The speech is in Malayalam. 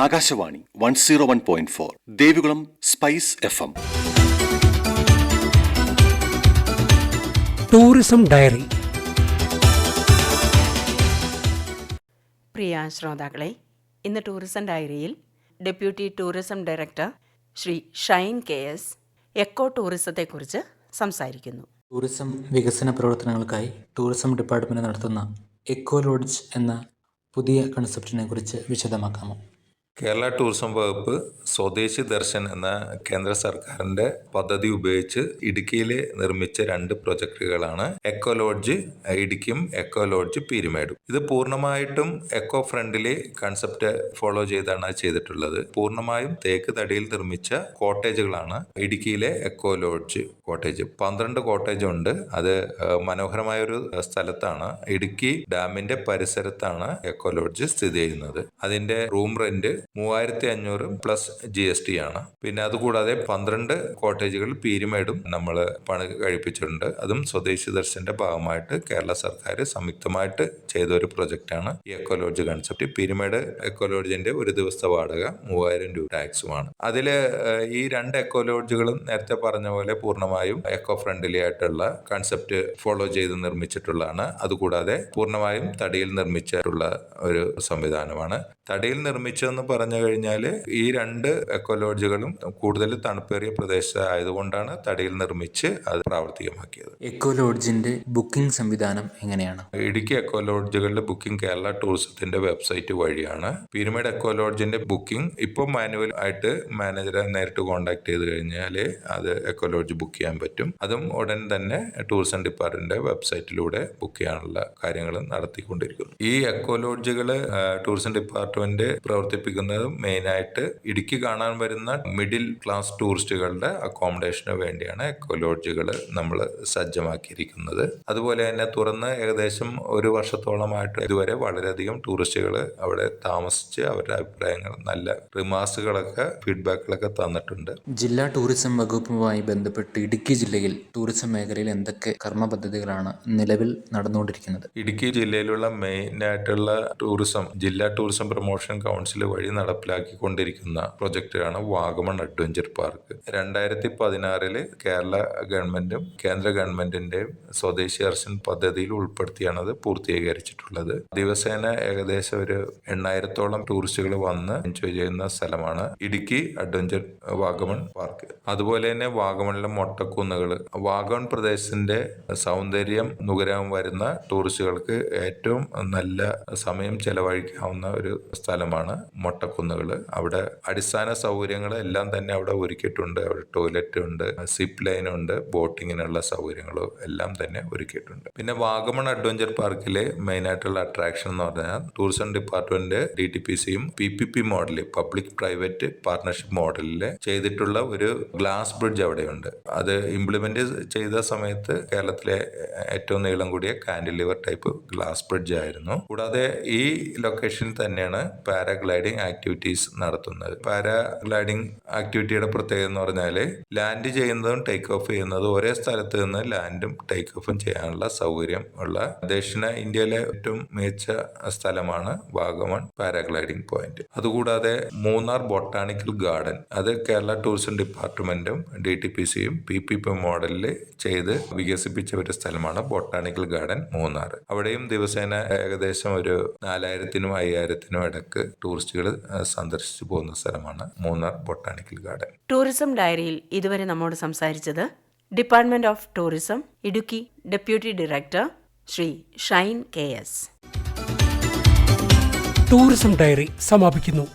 Akashvani 101.4 Devikulam spice FM. Tourism diary. പ്രിയ ശ്രോതാക്കളെ, ഇന്ന് ടൂറിസം ഡയറിയിൽ deputy tourism director Shri Shine KS eco ടൂറിസത്തെക്കുറിച്ച് സംസാരിക്കുന്നു. ടൂറിസം വികസന പ്രവർത്തനങ്ങൾക്കായി ടൂറിസം ഡിപ്പാർട്ട്മെൻറ്റ് നടത്തുന്ന എക്കോ ലോഡ്ജ് എന്ന പുതിയ കൺസെപ്റ്റിനെ കുറിച്ച് വിശദമാക്കാമോ? കേരള ടൂറിസം വകുപ്പ് സ്വദേശി ദർശൻ എന്ന കേന്ദ്ര സർക്കാരിൻ്റെ പദ്ധതി ഉപയോഗിച്ച് ഇടുക്കിയിൽ നിർമ്മിച്ച 2 പ്രൊജക്ടുകളാണ് എക്കോ ലോഡ്ജ് ഇടുക്കിയും എക്കോ ലോഡ്ജ് പീരുമേടും. ഇത് പൂർണ്ണമായിട്ടും എക്കോ ഫ്രണ്ട്ലി കൺസെപ്റ്റ് ഫോളോ ചെയ്താണ് ചെയ്തിട്ടുള്ളത്. പൂർണ്ണമായും തേക്ക് തടിയിൽ നിർമ്മിച്ച കോട്ടേജുകളാണ് ഇടുക്കിയിലെ എക്കോ ലോഡ്ജ് കോട്ടേജ്. 12 കോട്ടേജ് ഉണ്ട്. അത് മനോഹരമായ ഒരു സ്ഥലത്താണ്. ഇടുക്കി ഡാമിന്റെ പരിസരത്താണ് എക്കോ ലോഡ്ജ് സ്ഥിതി ചെയ്യുന്നത്. അതിന്റെ റൂം റെന്റ് 3500 പ്ലസ് GST ആണ്. പിന്നെ അതുകൂടാതെ 12 കോട്ടേജുകൾ പീരുമേടും നമ്മൾ പണി കഴിപ്പിച്ചിട്ടുണ്ട്. അതും സ്വദേശി ദർശന്റെ ഭാഗമായിട്ട് കേരള സർക്കാർ സംയുക്തമായിട്ട് ചെയ്ത ഒരു പ്രൊജക്റ്റാണ് ഈ eco lodge concept. Peermade eco ലോഡ്ജിന്റെ ഒരു ദിവസത്തെ വാടക 3000 രൂപ ടാക്സുമാണ്. അതിൽ ഈ 2 എക്കോ ലോഡ്ജുകളും നേരത്തെ പറഞ്ഞ പോലെ പൂർണ്ണമായും എക്കോ ഫ്രണ്ട്ലി ആയിട്ടുള്ള കൺസെപ്റ്റ് ഫോളോ ചെയ്ത് നിർമ്മിച്ചിട്ടുള്ളതാണ്. അതുകൂടാതെ പൂർണ്ണമായും തടിയിൽ നിർമ്മിച്ചിട്ടുള്ള ഒരു സംവിധാനമാണ്. തടിയിൽ നിർമ്മിച്ചതെന്ന് പറഞ്ഞു കഴിഞ്ഞാൽ ഈ 2 എക്കോ ലോഡ്ജുകളും കൂടുതൽ തണുപ്പേറിയ പ്രദേശമായതുകൊണ്ടാണ് തടിയിൽ നിർമ്മിച്ച് അത് പ്രാവർത്തികമാക്കിയത്. എക്കോ ലോഡ്ജിന്റെ ബുക്കിംഗ് സംവിധാനം എങ്ങനെയാണ്? ഇടുക്കി എക്കോ ലോഡ്ജുകളുടെ ബുക്കിംഗ് കേരള ടൂറിസത്തിന്റെ വെബ്സൈറ്റ് വഴിയാണ്. പീരുമേട് എക്കോ ലോഡ്ജിന്റെ ബുക്കിംഗ് ഇപ്പോൾ മാനുവൽ ആയിട്ട് മാനേജറെ നേരിട്ട് കോൺടാക്ട് ചെയ്ത് കഴിഞ്ഞാൽ അത് എക്കോ ലോഡ്ജ് ബുക്ക് ചെയ്യാൻ പറ്റും. അതും ഉടൻ തന്നെ ടൂറിസം ഡിപ്പാർട്ട്മെന്റിന്റെ വെബ്സൈറ്റിലൂടെ ബുക്ക് ചെയ്യാനുള്ള കാര്യങ്ങൾ നടത്തിക്കൊണ്ടിരിക്കുന്നു. ഈ എക്കോ ലോഡ്ജുകൾ ടൂറിസം ഡിപ്പാർട്ട്മെന്റ് പ്രവർത്തിപ്പിക്കുന്നത് മെയിനായിട്ട് ഇടുക്കി കാണാൻ വരുന്ന മിഡിൽ ക്ലാസ് ടൂറിസ്റ്റുകളുടെ അക്കോമഡേഷന് വേണ്ടിയാണ് എക്കോ ലോഡ്ജുകൾ നമ്മൾ സജ്ജമാക്കിയിരിക്കുന്നത്. അതുപോലെ തന്നെ തുറന്ന് ഏകദേശം 1 വർഷത്തോളമായിട്ട് ഇതുവരെ വളരെയധികം ടൂറിസ്റ്റുകൾ അവിടെ താമസിച്ച് അവരുടെ അഭിപ്രായങ്ങൾ, നല്ല റിമാർക്സുകളൊക്കെ, ഫീഡ്ബാക്കുകളൊക്കെ തന്നിട്ടുണ്ട്. ജില്ലാ ടൂറിസം വകുപ്പുമായി ബന്ധപ്പെട്ട് ഇടുക്കി ജില്ലയിൽ ടൂറിസം മേഖലയിൽ എന്തൊക്കെ കർമ്മ പദ്ധതികളാണ് നിലവിൽ നടന്നുകൊണ്ടിരിക്കുന്നത്? ഇടുക്കി ജില്ലയിലുള്ള മെയിനായിട്ടുള്ള ടൂറിസം ജില്ലാ ടൂറിസം പ്രൊമോഷൻ കൗൺസിൽ വഴി നടപ്പിലാക്കിക്കൊണ്ടിരിക്കുന്ന പ്രൊജക്റ്റാണ് വാഗമൺ അഡ്വഞ്ചർ പാർക്ക്. 2016 കേരള ഗവൺമെന്റും കേന്ദ്ര ഗവൺമെന്റിന്റെയും സ്വദേശി ദർശൻ പദ്ധതിയിൽ ഉൾപ്പെടുത്തിയാണ് അത് പൂർത്തീകരിച്ചിട്ടുള്ളത്. ദിവസേന ഏകദേശം ഒരു 8000-ഓളം ടൂറിസ്റ്റുകൾ വന്ന് എൻജോയ് ചെയ്യുന്ന സ്ഥലമാണ് ഇടുക്കി അഡ്വഞ്ചർ വാഗമൺ പാർക്ക്. അതുപോലെ തന്നെ വാഗമണിലെ മൊട്ടക്കുന്നുകൾ, വാഗമൺ പ്രദേശത്തിന്റെ സൗന്ദര്യം നുകരാൻ വരുന്ന ടൂറിസ്റ്റുകൾക്ക് ഏറ്റവും നല്ല സമയം ചെലവഴിക്കാവുന്ന ഒരു സ്ഥലമാണ് മൊട്ടക്കുന്നുകൾ. അവിടെ അടിസ്ഥാന സൗകര്യങ്ങൾ എല്ലാം തന്നെ അവിടെ ഒരുക്കിയിട്ടുണ്ട്. അവിടെ ടോയ്ലറ്റ് ഉണ്ട്, സിപ്പ് ലൈൻ ഉണ്ട്, ബോട്ടിങ്ങിനുള്ള സൗകര്യങ്ങളും എല്ലാം തന്നെ ഒരുക്കിയിട്ടുണ്ട്. പിന്നെ വാഗമൺ അഡ്വഞ്ചർ പാർക്കിലെ മെയിനായിട്ടുള്ള അട്രാക്ഷൻ എന്ന് പറഞ്ഞാൽ ടൂറിസം ഡിപ്പാർട്ട്മെന്റ് DTPCയും PPP മോഡലിൽ, പബ്ലിക് പ്രൈവറ്റ് പാർട്ണർഷിപ്പ് മോഡലിൽ ചെയ്തിട്ടുള്ള ഒരു ഗ്ലാസ് ബ്രിഡ്ജ് അവിടെയുണ്ട്. അത് ഇംപ്ലിമെന്റ് ചെയ്ത സമയത്ത് കേരളത്തിലെ ഏറ്റവും നീളം കൂടിയ കാൻഡിലിവർ ടൈപ്പ് ഗ്ലാസ് ബ്രിഡ്ജ് ആയിരുന്നു. കൂടാതെ ഈ ലൊക്കേഷനിൽ തന്നെയാണ് പാരാഗ്ലൈഡിംഗ് ആക്ടിവിറ്റീസ് നടത്തുന്നത്. പാരാഗ്ലൈഡിംഗ് ആക്ടിവിറ്റിയുടെ പ്രത്യേകത എന്ന് പറഞ്ഞാൽ ലാൻഡ് ചെയ്യുന്നതും ടേക്ക് ഓഫ് ചെയ്യുന്നതും ഒരേ സ്ഥലത്ത് നിന്ന് ലാൻഡും ടേക്ക് ഓഫും ചെയ്യാനുള്ള സൗകര്യം ഉള്ള ദക്ഷിണ ഇന്ത്യയിലെ ഏറ്റവും മികച്ച സ്ഥലമാണ് വാഗമൺ പാരാഗ്ലൈഡിംഗ് പോയിന്റ്. അതുകൂടാതെ മൂന്നാർ ബൊട്ടാണിക്കൽ ഗാർഡൻ, അത് കേരള ടൂറിസം ഡിപ്പാർട്ട്മെന്റും DTPCയും PPP മോഡലിൽ ചെയ്ത് വികസിപ്പിച്ച ഒരു സ്ഥലമാണ് ബൊട്ടാണിക്കൽ ഗാർഡൻ മൂന്നാർ. അവിടെയും ദിവസേന ഏകദേശം ഒരു 4000-നും 5000-നും ഇടക്ക് ടൂറിസ്റ്റുകൾ സന്ദർശിച്ചു പോകുന്ന സ്ഥലമാണ് മൂന്നാർ ബൊട്ടാണിക്കൽ ഗാർഡൻ. ടൂറിസം ഡയറിയിൽ ഇതുവരെ നമ്മോട് സംസാരിച്ചത് department of tourism Idukki deputy director Shri Shine KS. Tourism diary സമാപിക്കുന്നു.